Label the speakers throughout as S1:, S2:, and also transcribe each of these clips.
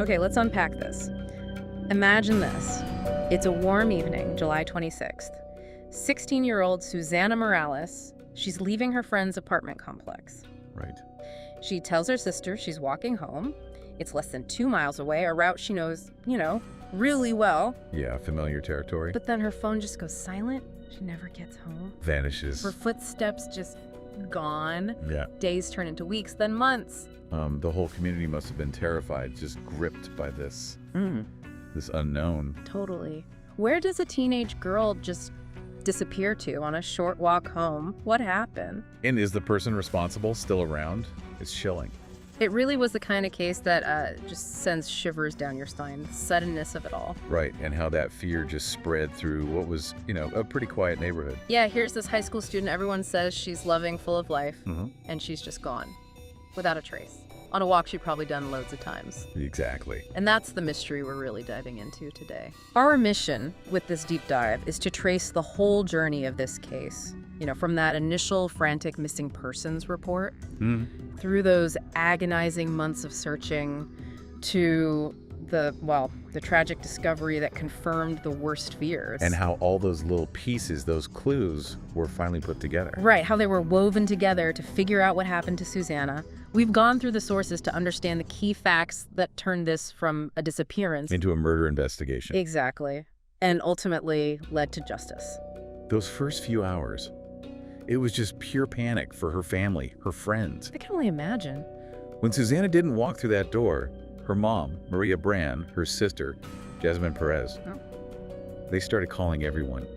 S1: Okay, let's unpack this. Imagine this. It's a warm evening, July 26th. 16-year-old Susanna Morales, she's leaving her friend's apartment complex.
S2: Right.
S1: She tells her sister she's walking home. It's less than 2 miles away, a route she knows, really well.
S2: Yeah, familiar territory.
S1: But then her phone just goes silent. She never gets home.
S2: Vanishes.
S1: Her footsteps just gone.
S2: Yeah.
S1: Days turn into weeks, then months.
S2: The whole community must have been terrified, just gripped by this unknown.
S1: Totally. Where does a teenage girl just disappear to on a short walk home? What happened?
S2: And is the person responsible still around? It's chilling.
S1: It really was the kind of case that just sends shivers down your spine, the suddenness of it all.
S2: Right, and how that fear just spread through what was, a pretty quiet neighborhood.
S1: Yeah, here's this high school student everyone says she's loving, full of life, and she's just gone, without a trace. On a walk she'd probably done loads of times.
S2: Exactly.
S1: And that's the mystery we're really diving into today. Our mission with this deep dive is to trace the whole journey of this case, from that initial frantic missing persons report, through those agonizing months of searching, to the tragic discovery that confirmed the worst fears.
S2: And how all those little pieces, those clues, were finally put together.
S1: Right, how they were woven together to figure out what happened to Susanna. We've gone through the sources to understand the key facts that turned this from a disappearance
S2: Into a murder investigation.
S1: Exactly. And ultimately led to justice.
S2: Those first few hours, it was just pure panic for her family, her friends.
S1: I can only imagine.
S2: When Susanna didn't walk through that door, her mom, Maria Brand, her sister, Jasmine Perez, they started calling everyone.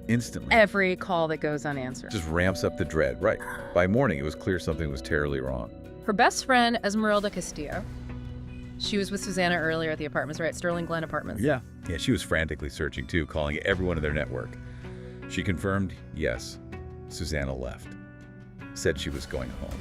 S2: Instantly.
S1: Every call that goes unanswered.
S2: Just ramps up the dread. Right. By morning, it was clear something was terribly wrong.
S1: Her best friend, Esmeralda Castillo, she was with Susanna earlier at the apartments, right? Sterling Glen Apartments.
S2: Yeah, she was frantically searching too, calling everyone in their network. She confirmed, yes, Susanna left. Said she was going home.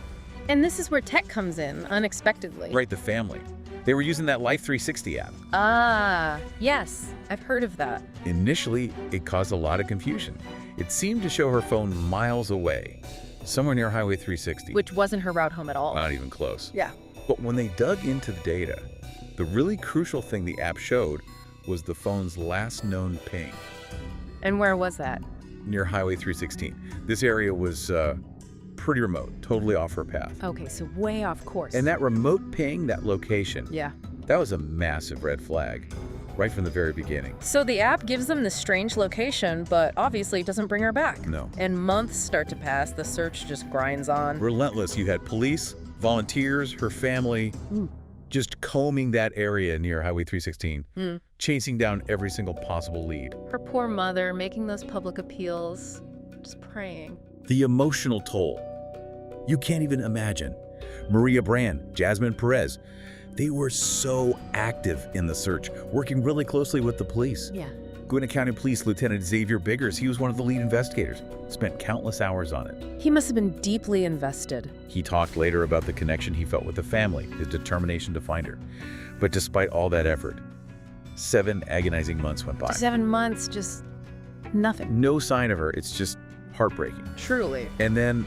S1: And this is where tech comes in, unexpectedly.
S2: Right, the family. They were using that Life 360 app.
S1: Ah, yes, I've heard of that.
S2: Initially, it caused a lot of confusion. It seemed to show her phone miles away, somewhere near Highway 360.
S1: Which wasn't her route home at all.
S2: Not even close.
S1: Yeah.
S2: But when they dug into the data, the really crucial thing the app showed was the phone's last known ping.
S1: And where was that?
S2: Near Highway 316. This area was pretty remote, totally off her path.
S1: Okay, so way off course.
S2: And that remote ping, that location,
S1: yeah,
S2: that was a massive red flag, right from the very beginning.
S1: So the app gives them this strange location, but obviously it doesn't bring her back.
S2: No.
S1: And months start to pass, the search just grinds on.
S2: Relentless. You had police, volunteers, her family, just combing that area near Highway 316, chasing down every single possible lead.
S1: Her poor mother making those public appeals, just praying.
S2: The emotional toll. You can't even imagine. Maria Brand, Jasmine Perez, they were so active in the search, working really closely with the police.
S1: Yeah.
S2: Gwinnett County Police Lieutenant Xavier Biggers, he was one of the lead investigators, spent countless hours on it.
S1: He must have been deeply invested.
S2: He talked later about the connection he felt with the family, his determination to find her. But despite all that effort, 7 agonizing months went by.
S1: 7 months, just nothing.
S2: No sign of her. It's just heartbreaking.
S1: Truly.
S2: And then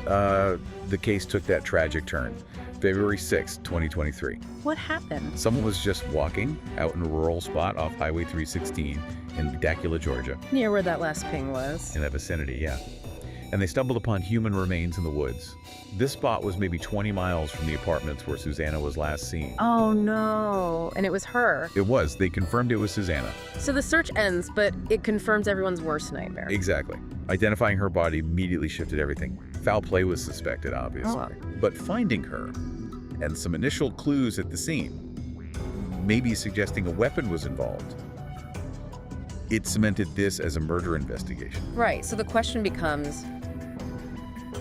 S2: the case took that tragic turn. February 6, 2023.
S1: What happened?
S2: Someone was just walking out in a rural spot off Highway 316 in Dacula, Georgia.
S1: Near where that last ping was.
S2: In that vicinity, yeah. And they stumbled upon human remains in the woods. This spot was maybe 20 miles from the apartments where Susanna was last seen.
S1: Oh no, and it was her.
S2: It was. They confirmed it was Susanna.
S1: So the search ends, but it confirms everyone's worst nightmare.
S2: Exactly. Identifying her body immediately shifted everything. Foul play was suspected, obviously.
S1: Oh.
S2: But finding her, and some initial clues at the scene, maybe suggesting a weapon was involved, it cemented this as a murder investigation.
S1: Right, so the question becomes,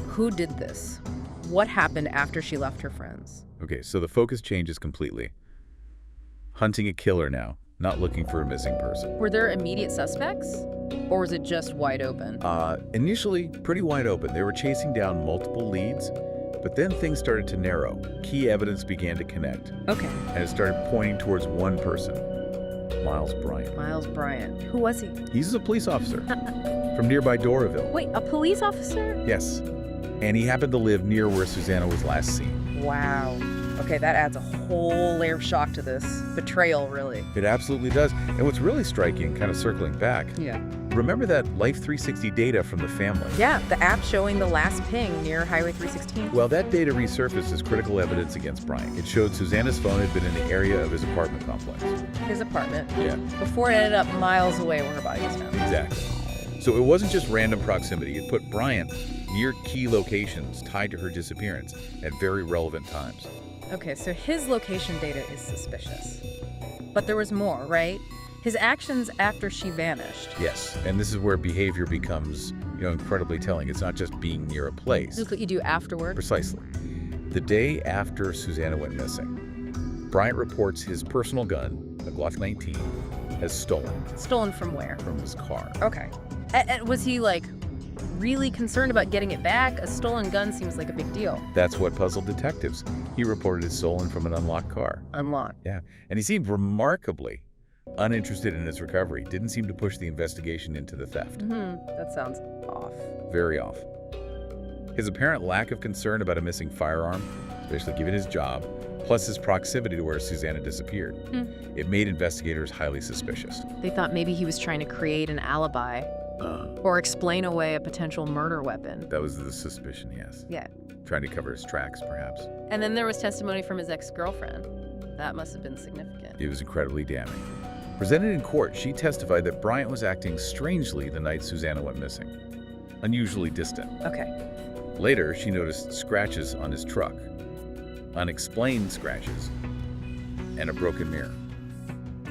S1: who did this? What happened after she left her friends?
S2: Okay, so the focus changes completely. Hunting a killer now, not looking for a missing person.
S1: Were there immediate suspects? Or was it just wide open?
S2: Initially, pretty wide open. They were chasing down multiple leads, but then things started to narrow. Key evidence began to connect.
S1: Okay.
S2: And it started pointing towards one person, Miles Bryant.
S1: Miles Bryant. Who was he?
S2: He's a police officer from nearby Doraville.
S1: Wait, a police officer?
S2: Yes. And he happened to live near where Susanna was last seen.
S1: Wow. Okay, that adds a whole layer of shock to this. Betrayal, really.
S2: It absolutely does. And what's really striking, kind of circling back,
S1: Yeah.
S2: remember that Life 360 data from the family?
S1: Yeah, the app showing the last ping near Highway 316.
S2: Well, that data resurfaced as critical evidence against Bryant. It showed Susanna's phone had been in the area of his apartment complex.
S1: His apartment.
S2: Yeah.
S1: Before it ended up miles away where her body was found.
S2: Exactly. So it wasn't just random proximity. It put Bryant near key locations tied to her disappearance at very relevant times.
S1: Okay, so his location data is suspicious. But there was more, right? His actions after she vanished.
S2: Yes, and this is where behavior becomes, incredibly telling. It's not just being near a place.
S1: This is what you do afterward.
S2: Precisely. The day after Susanna went missing, Bryant reports his personal gun, a Glock 19, as stolen
S1: Stolen from where?
S2: from his car.
S1: Okay. Was he, really concerned about getting it back? A stolen gun seems like a big deal.
S2: That's what puzzled detectives. He reported it stolen from an unlocked car.
S1: Unlocked.
S2: Yeah, and he seemed remarkably uninterested in its recovery. Didn't seem to push the investigation into the theft.
S1: That sounds off.
S2: Very off. His apparent lack of concern about a missing firearm, especially given his job, plus his proximity to where Susanna disappeared, it made investigators highly suspicious.
S1: They thought maybe he was trying to create an alibi or explain away a potential murder weapon.
S2: That was the suspicion, yes.
S1: Yeah.
S2: Trying to cover his tracks, perhaps.
S1: And then there was testimony from his ex-girlfriend. That must have been significant.
S2: It was incredibly damning. Presented in court, she testified that Bryant was acting strangely the night Susanna went missing. Unusually distant.
S1: Okay.
S2: Later, she noticed scratches on his truck. Unexplained scratches. And a broken mirror.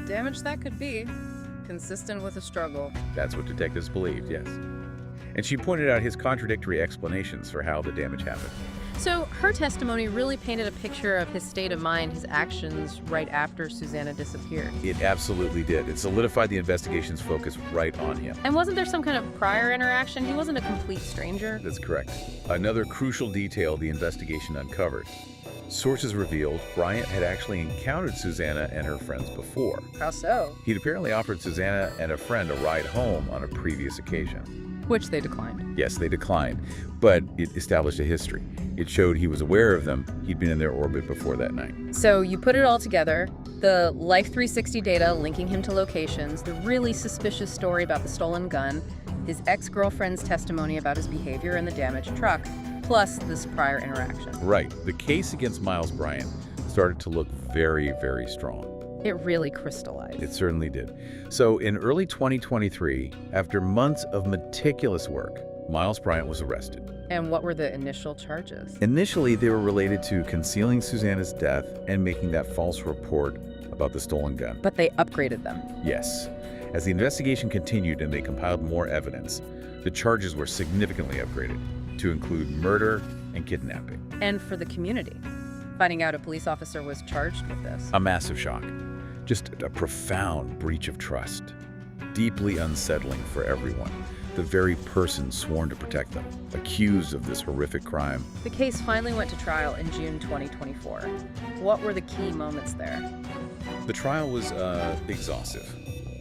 S1: Damage that could be. Consistent with a struggle.
S2: That's what detectives believed, yes. And she pointed out his contradictory explanations for how the damage happened.
S1: So her testimony really painted a picture of his state of mind, his actions right after Susanna disappeared.
S2: It absolutely did. It solidified the investigation's focus right on him.
S1: And wasn't there some kind of prior interaction? He wasn't a complete stranger.
S2: That's correct. Another crucial detail the investigation uncovered. Sources revealed Bryant had actually encountered Susanna and her friends before.
S1: How so?
S2: He'd apparently offered Susanna and a friend a ride home on a previous occasion.
S1: Which they declined.
S2: Yes, they declined, but it established a history. It showed he was aware of them. He'd been in their orbit before that night.
S1: So you put it all together, the Life 360 data linking him to locations, the really suspicious story about the stolen gun, his ex-girlfriend's testimony about his behavior in the damaged truck, plus this prior interaction.
S2: Right. The case against Miles Bryant started to look very, very strong.
S1: It really crystallized.
S2: It certainly did. So in early 2023, after months of meticulous work, Miles Bryant was arrested.
S1: And what were the initial charges?
S2: Initially, they were related to concealing Susanna's death and making that false report about the stolen gun.
S1: But they upgraded them.
S2: Yes. As the investigation continued and they compiled more evidence, the charges were significantly upgraded to include murder and kidnapping.
S1: And for the community, finding out a police officer was charged with this.
S2: A massive shock. Just a profound breach of trust. Deeply unsettling for everyone. The very person sworn to protect them, accused of this horrific crime.
S1: The case finally went to trial in June 2024. What were the key moments there?
S2: The trial was exhaustive.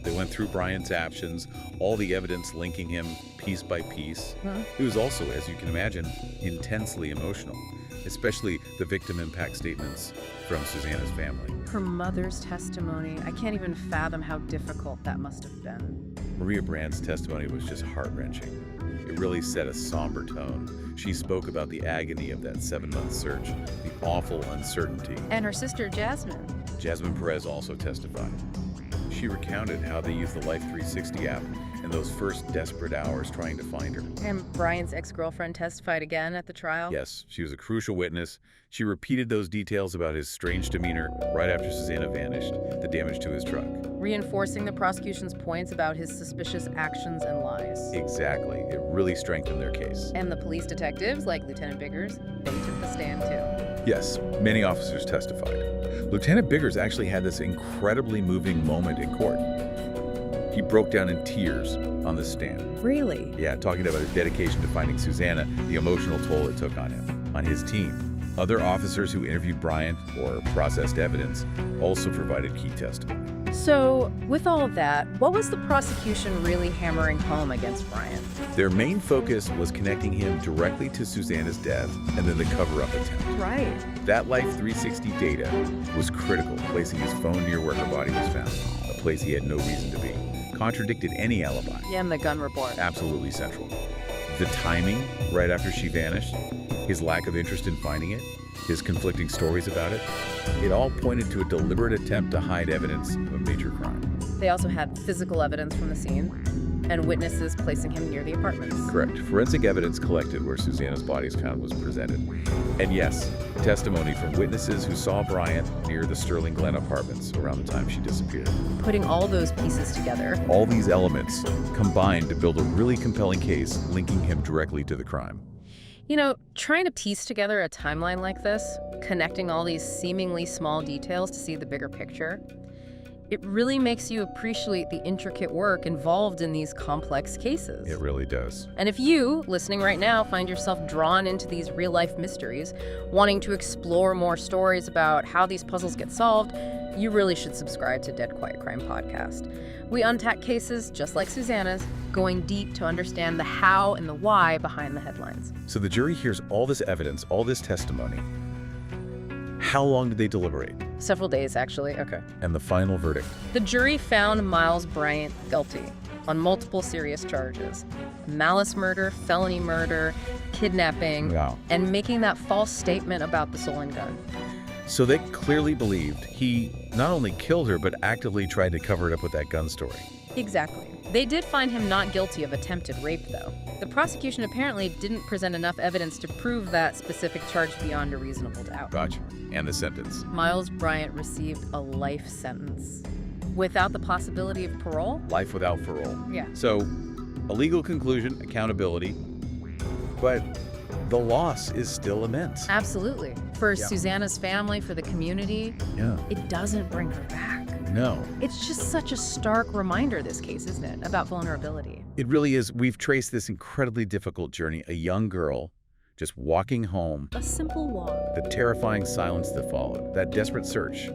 S2: They went through Bryant's actions, all the evidence linking him piece by piece. It was also, as you can imagine, intensely emotional, especially the victim impact statements from Susanna's family.
S1: Her mother's testimony. I can't even fathom how difficult that must have been.
S2: Maria Brand's testimony was just heart-wrenching. It really set a somber tone. She spoke about the agony of that 7-month search, the awful uncertainty.
S1: And her sister, Jasmine.
S2: Jasmine Perez also testified. She recounted how they used the Life 360 app in those first desperate hours trying to find her.
S1: And Brian's ex-girlfriend testified again at the trial?
S2: Yes, she was a crucial witness. She repeated those details about his strange demeanor right after Susanna vanished, the damage to his truck.
S1: Reinforcing the prosecution's points about his suspicious actions and lies.
S2: Exactly. It really strengthened their case.
S1: And the police detectives, like Lieutenant Biggers, they took the stand too.
S2: Yes, many officers testified. Lieutenant Biggers actually had this incredibly moving moment in court. He broke down in tears on the stand.
S1: Really?
S2: Yeah, talking about his dedication to finding Susanna, the emotional toll it took on him, on his team. Other officers who interviewed Bryant or processed evidence also provided key testimony.
S1: So, with all of that, what was the prosecution really hammering home against Bryant?
S2: Their main focus was connecting him directly to Susanna's death and then the cover-up attempt.
S1: Right.
S2: That Life 360 data was critical, placing his phone near where her body was found, a place he had no reason to be. Contradicted any alibi.
S1: Yeah, and the gun report.
S2: Absolutely central. The timing, right after she vanished, his lack of interest in finding it, his conflicting stories about it, it all pointed to a deliberate attempt to hide evidence of a major crime.
S1: They also had physical evidence from the scene and witnesses placing him near the apartments.
S2: Correct. Forensic evidence collected where Susanna's body was found was presented. And yes, testimony from witnesses who saw Bryant near the Sterling Glen apartments around the time she disappeared.
S1: Putting all those pieces together.
S2: All these elements combined to build a really compelling case linking him directly to the crime.
S1: You know, trying to piece together a timeline like this, connecting all these seemingly small details to see the bigger picture, it really makes you appreciate the intricate work involved in these complex cases.
S2: It really does.
S1: And if you, listening right now, find yourself drawn into these real-life mysteries, wanting to explore more stories about how these puzzles get solved, you really should subscribe to Dead Quiet Crime Podcast. We untack cases just like Susanna's, going deep to understand the how and the why behind the headlines.
S2: So the jury hears all this evidence, all this testimony. How long did they deliberate?
S1: Several days, actually. Okay.
S2: And the final verdict?
S1: The jury found Miles Bryant guilty on multiple serious charges: malice murder, felony murder, kidnapping,
S2: Wow.
S1: and making that false statement about the stolen gun.
S2: So they clearly believed he not only killed her, but actively tried to cover it up with that gun story.
S1: Exactly. They did find him not guilty of attempted rape, though. The prosecution apparently didn't present enough evidence to prove that specific charge beyond a reasonable doubt.
S2: Gotcha. And the sentence?
S1: Miles Bryant received a life sentence without the possibility of parole.
S2: Life without parole.
S1: Yeah.
S2: So, a legal conclusion, accountability, but the loss is still immense.
S1: Absolutely. For
S2: Yeah.
S1: Susanna's family, for the community,
S2: Yeah.
S1: it doesn't bring her back.
S2: No.
S1: It's just such a stark reminder, this case, isn't it, about vulnerability.
S2: It really is. We've traced this incredibly difficult journey. A young girl just walking home,
S1: A simple walk.
S2: the terrifying silence that followed, that desperate search,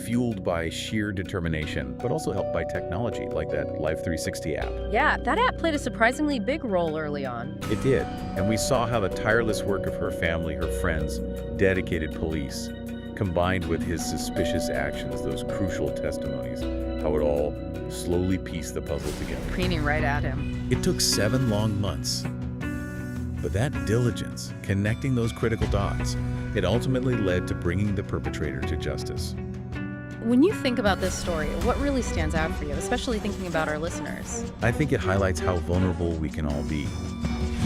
S2: fueled by sheer determination, but also helped by technology like that Life 360 app.
S1: Yeah, that app played a surprisingly big role early on.
S2: It did. And we saw how the tireless work of her family, her friends, dedicated police, combined with his suspicious actions, those crucial testimonies, how it all slowly pieced the puzzle together.
S1: Preening right at him.
S2: It took 7 long months. But that diligence, connecting those critical dots, it ultimately led to bringing the perpetrator to justice.
S1: When you think about this story, what really stands out for you, especially thinking about our listeners?
S2: I think it highlights how vulnerable we can all be,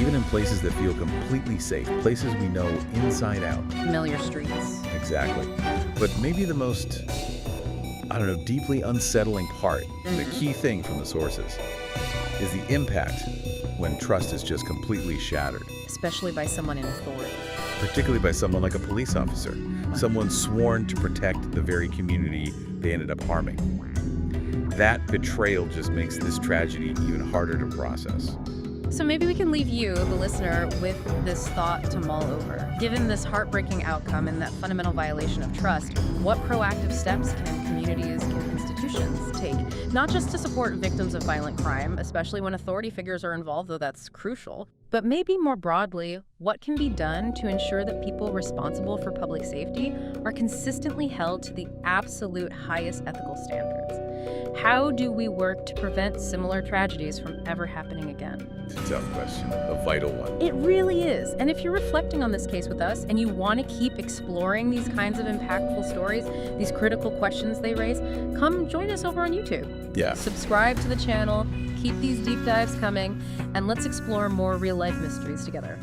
S2: even in places that feel completely safe, places we know inside out.
S1: Familiar streets.
S2: Exactly. But maybe the most, deeply unsettling part, the key thing from the sources, is the impact when trust is just completely shattered.
S1: Especially by someone in authority.
S2: Particularly by someone like a police officer, someone sworn to protect the very community they ended up harming. That betrayal just makes this tragedy even harder to process.
S1: So maybe we can leave you, the listener, with this thought to mull over. Given this heartbreaking outcome and that fundamental violation of trust, what proactive steps can communities, can institutions take? Not just to support victims of violent crime, especially when authority figures are involved, though that's crucial, but maybe more broadly, what can be done to ensure that people responsible for public safety are consistently held to the absolute highest ethical standards? How do we work to prevent similar tragedies from ever happening again?
S2: It's a tough question, a vital one.
S1: It really is. And if you're reflecting on this case with us and you want to keep exploring these kinds of impactful stories, these critical questions they raise, come join us over on YouTube.
S2: Yeah.
S1: Subscribe to the channel, keep these deep dives coming, and let's explore more real-life mysteries together.